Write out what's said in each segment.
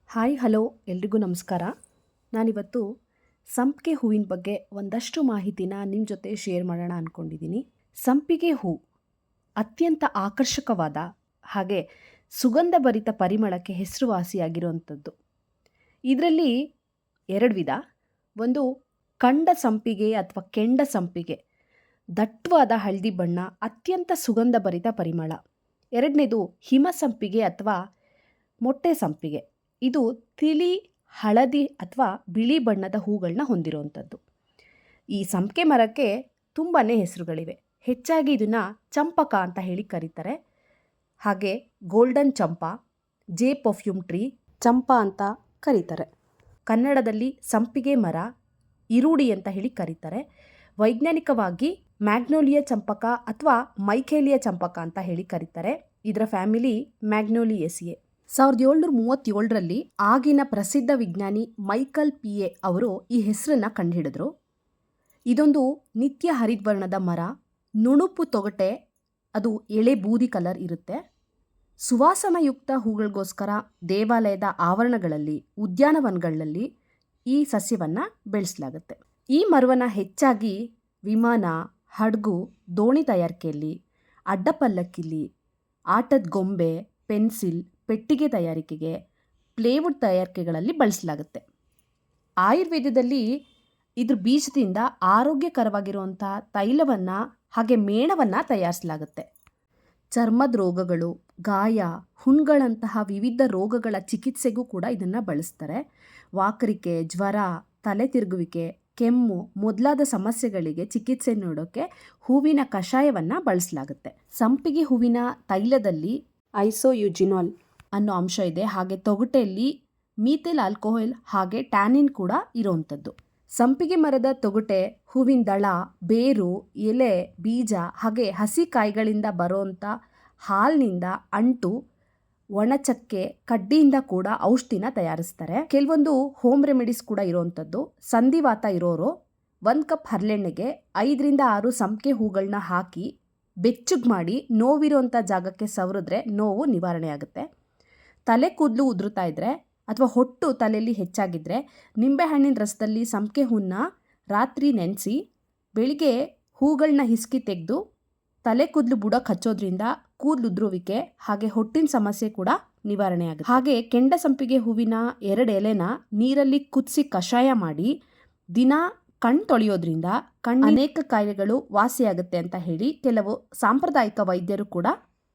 Hi hello ಎಲ್ರಿಗೂ ನಮಸ್ಕಾರ. ನಾನಿವತ್ತು ಸಂಪಿಗೆ ಹೂವಿನ ಬಗ್ಗೆ ಒಂದಷ್ಟು ಮಾಹಿತಿನ ನಿಮ್ಮ ಜೊತೆ ಶೇರ್ ಮಾಡೋಣ ಅಂದ್ಕೊಂಡಿದ್ದೀನಿ. ಸಂಪಿಗೆ ಹೂ ಅತ್ಯಂತ ಆಕರ್ಷಕವಾದ ಹಾಗೆ ಸುಗಂಧಭರಿತ ಪರಿಮಳಕ್ಕೆ ಹೆಸರುವಾಸಿಯಾಗಿರುವಂಥದ್ದು. ಇದರಲ್ಲಿ ಎರಡು ವಿಧ. ಒಂದು ಕಂಡ ಸಂಪಿಗೆ ಅಥವಾ ಕೆಂಡ ಸಂಪಿಗೆ, ದಟ್ಟವಾದ ಹಳದಿ ಬಣ್ಣ, ಅತ್ಯಂತ ಸುಗಂಧಭರಿತ ಪರಿಮಳ. ಎರಡನೇದು ಹಿಮ ಸಂಪಿಗೆ ಅಥವಾ ಮೊಟ್ಟೆ ಸಂಪಿಗೆ. ಇದು ತಿಳಿ ಹಳದಿ ಅಥವಾ ಬಿಳಿ ಬಣ್ಣದ ಹೂಗಳನ್ನ ಹೊಂದಿರುವಂಥದ್ದು. ಈ ಸಂಪಿಗೆ ಮರಕ್ಕೆ ತುಂಬಾ ಹೆಸರುಗಳಿವೆ. ಹೆಚ್ಚಾಗಿ ಇದನ್ನು ಚಂಪಕ ಅಂತ ಹೇಳಿ ಕರೀತಾರೆ. ಹಾಗೆ ಗೋಲ್ಡನ್ ಚಂಪಾ, ಜೇ ಪರ್ಫ್ಯೂಮ್ ಟ್ರೀ, ಚಂಪಾ ಅಂತ ಕರೀತಾರೆ. ಕನ್ನಡದಲ್ಲಿ ಸಂಪಿಗೆ ಮರ, ಇರುಡಿ ಅಂತ ಹೇಳಿ ಕರೀತಾರೆ. ವೈಜ್ಞಾನಿಕವಾಗಿ ಮ್ಯಾಗ್ನೋಲಿಯಾ ಚಂಪಕ ಅಥವಾ ಮೈಕೇಲಿಯಾ ಚಂಪಕ ಅಂತ ಹೇಳಿ ಕರೀತಾರೆ. ಇದರ ಫ್ಯಾಮಿಲಿ ಮ್ಯಾಗ್ನೋಲಿಯೇಸಿಯೇ. 1737ರಲ್ಲಿ ಆಗಿನ ಪ್ರಸಿದ್ಧ ವಿಜ್ಞಾನಿ ಮೈಕಲ್ ಪಿಯೆ ಅವರು ಈ ಹೆಸರನ್ನು ಕಂಡುಹಿಡಿದ್ರು. ಇದೊಂದು ನಿತ್ಯ ಹರಿದ್ವರ್ಣದ ಮರ, ನುಣುಪು ತೊಗಟೆ, ಅದು ಎಳೆ ಬೂದಿ ಕಲರ್ ಇರುತ್ತೆ. ಸುವಾಸನಯುಕ್ತ ಹೂಗಳಿಗೋಸ್ಕರ ದೇವಾಲಯದ ಆವರಣಗಳಲ್ಲಿ, ಉದ್ಯಾನವನಗಳಲ್ಲಿ ಈ ಸಸ್ಯವನ್ನು ಬೆಳೆಸಲಾಗುತ್ತೆ. ಈ ಮರವನ್ನು ಹೆಚ್ಚಾಗಿ ವಿಮಾನ, ಹಡಗು, ದೋಣಿ ತಯಾರಿಕೆಯಲ್ಲಿ, ಅಡ್ಡಪಲ್ಲಕ್ಕಿಲಿ, ಆಟದ ಗೊಂಬೆ, ಪೆನ್ಸಿಲ್, ಪೆಟ್ಟಿಗೆ ತಯಾರಿಕೆಗೆ, ಪ್ಲೇವುಡ್ ತಯಾರಿಕೆಗಳಲ್ಲಿ ಬಳಸಲಾಗುತ್ತೆ. ಆಯುರ್ವೇದದಲ್ಲಿ ಇದ್ರ ಬೀಜದಿಂದ ಆರೋಗ್ಯಕರವಾಗಿರುವಂಥ ತೈಲವನ್ನು ಹಾಗೆ ಮೇಣವನ್ನು ತಯಾರಿಸಲಾಗುತ್ತೆ. ಚರ್ಮದ ರೋಗಗಳು, ಗಾಯ, ಹುಣ್ಣುಗಳಂತಹ ವಿವಿಧ ರೋಗಗಳ ಚಿಕಿತ್ಸೆಗೂ ಕೂಡ ಇದನ್ನು ಬಳಸ್ತಾರೆ. ವಾಕರಿಕೆ, ಜ್ವರ, ತಲೆ ತಿರುಗುವಿಕೆ, ಕೆಮ್ಮು ಮೊದಲಾದ ಸಮಸ್ಯೆಗಳಿಗೆ ಚಿಕಿತ್ಸೆ ನೀಡೋಕ್ಕೆ ಹೂವಿನ ಕಷಾಯವನ್ನು ಬಳಸಲಾಗುತ್ತೆ. ಸಂಪಿಗೆ ಹೂವಿನ ತೈಲದಲ್ಲಿ ಐಸೋಯುಜಿನಾಲ್ ಅನ್ನೋ ಅಂಶ ಇದೆ. ಹಾಗೆ ತೊಗಟೆಯಲ್ಲಿ ಮೀಥೈಲ್ ಆಲ್ಕೋಹಾಲ್ ಹಾಗೆ ಟ್ಯಾನಿನ್ ಕೂಡ ಇರೋವಂಥದ್ದು. ಸಂಪಿಗೆ ಮರದ ತೊಗಟೆ, ಹೂವಿನ ದಳ, ಬೇರು, ಎಲೆ, ಬೀಜ ಹಾಗೆ ಹಸಿ ಕಾಯಿಗಳಿಂದ ಬರೋವಂಥ ಹಾಲಿನಿಂದ ಅಂಟು, ಒಣಚಕ್ಕೆ, ಕಡ್ಡಿಯಿಂದ ಕೂಡ ಔಷಧಿನ ತಯಾರಿಸ್ತಾರೆ. ಕೆಲವೊಂದು ಹೋಮ್ ರೆಮಿಡೀಸ್ ಕೂಡ ಇರೋವಂಥದ್ದು. ಸಂಧಿವಾತ ಇರೋರು 1 ಕಪ್ ಹರಳೆಣ್ಣೆಗೆ 5ರಿಂದ 6 ಸಂಪಿಗೆ ಹೂಗಳನ್ನ ಹಾಕಿ ಬೆಚ್ಚಗೆ ಮಾಡಿ ನೋವಿರೋಂಥ ಜಾಗಕ್ಕೆ ಸವರಿದ್ರೆ ನೋವು ನಿವಾರಣೆ ಆಗುತ್ತೆ. ತಲೆ ಕೂದಲು ಉದುರುತ್ತಾ ಇದ್ದರೆ ಅಥವಾ ಹೊಟ್ಟು ತಲೆಯಲ್ಲಿ ಹೆಚ್ಚಾಗಿದ್ದರೆ ನಿಂಬೆಹಣ್ಣಿನ ರಸದಲ್ಲಿ ಸಂಪಿಗೆ ಹೂವನ್ನ ರಾತ್ರಿ ನೆನೆಸಿ ಬೆಳಿಗ್ಗೆ ಹೂಗಳನ್ನ ಹಿಸ್ಕಿ ತೆಗೆದು ತಲೆ ಕೂದಲು ಬುಡಕ್ಕೆ ಹಚ್ಚೋದ್ರಿಂದ ಕೂದಲು ಉದುರುವಿಕೆ ಹಾಗೆ ಹೊಟ್ಟಿನ ಸಮಸ್ಯೆ ಕೂಡ ನಿವಾರಣೆ ಆಗುತ್ತೆ. ಹಾಗೆ ಕೆಂಡ ಸಂಪಿಗೆ ಹೂವಿನ 2 ಎಲೆನ ನೀರಲ್ಲಿ ಕುದಿಸಿ ಕಷಾಯ ಮಾಡಿ ದಿನ ಕಣ್ಣು ತೊಳೆಯೋದ್ರಿಂದ ಅನೇಕ ಕಾಯಿಲೆಗಳು ವಾಸಿಯಾಗುತ್ತೆ ಅಂತ ಹೇಳಿ ಕೆಲವು ಸಾಂಪ್ರದಾಯಿಕ ವೈದ್ಯರು ಕೂಡ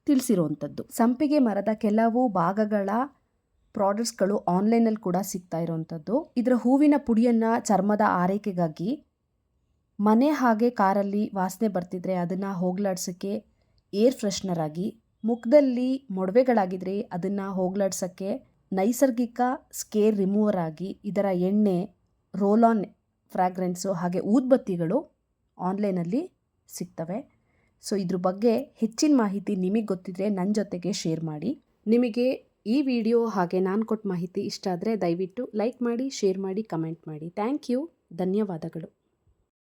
ತಿಳಿಸಿರುವಂಥದ್ದು. ಸಂಪಿಗೆ ಮರದ ಕೆಲವು ಭಾಗಗಳ ಪ್ರಾಡಕ್ಟ್ಸ್ಗಳು ಆನ್ಲೈನಲ್ಲಿ ಕೂಡ ಸಿಗ್ತಾ ಇರುವಂಥದ್ದು. ಇದರ ಹೂವಿನ ಪುಡಿಯನ್ನು ಚರ್ಮದ ಆರೈಕೆಗಾಗಿ, ಮನೆ ಹಾಗೆ ಕಾರಲ್ಲಿ ವಾಸನೆ ಬರ್ತಿದ್ರೆ ಅದನ್ನು ಹೋಗಲಾಡ್ಸೋಕ್ಕೆ ಏರ್ ಫ್ರೆಶ್ನರ್ ಆಗಿ, ಮುಖದಲ್ಲಿ ಮೊಡವೆಗಳಾಗಿದ್ರೆ ಅದನ್ನು ಹೋಗಲಾಡ್ಸೋಕ್ಕೆ ನೈಸರ್ಗಿಕ ಸ್ಕೇರ್ ರಿಮೂವರ್ ಆಗಿ, ಇದರ ಎಣ್ಣೆ, ರೋಲ್ ಆನ್ ಫ್ರಾಗ್ರೆನ್ಸು ಹಾಗೆ ಊದ್ಬತ್ತಿಗಳು ಆನ್ಲೈನಲ್ಲಿ ಸಿಗ್ತವೆ. ಸೊ ಇದ್ರ ಬಗ್ಗೆ ಹೆಚ್ಚಿನ ಮಾಹಿತಿ ನಿಮಗೆ ಗೊತ್ತಿದ್ರೆ ನನ್ನ ಜೊತೆಗೆ ಶೇರ್ ಮಾಡಿ. ನಿಮಗೆ ಈ ವಿಡಿಯೋ ಹಾಗೆ ನಾನು ಕೊಟ್ಟ ಮಾಹಿತಿ ಇಷ್ಟ ಆದರೆ ದಯವಿಟ್ಟು ಲೈಕ್ ಮಾಡಿ, ಶೇರ್ ಮಾಡಿ, ಕಮೆಂಟ್ ಮಾಡಿ. Thank you. ಧನ್ಯವಾದಗಳು.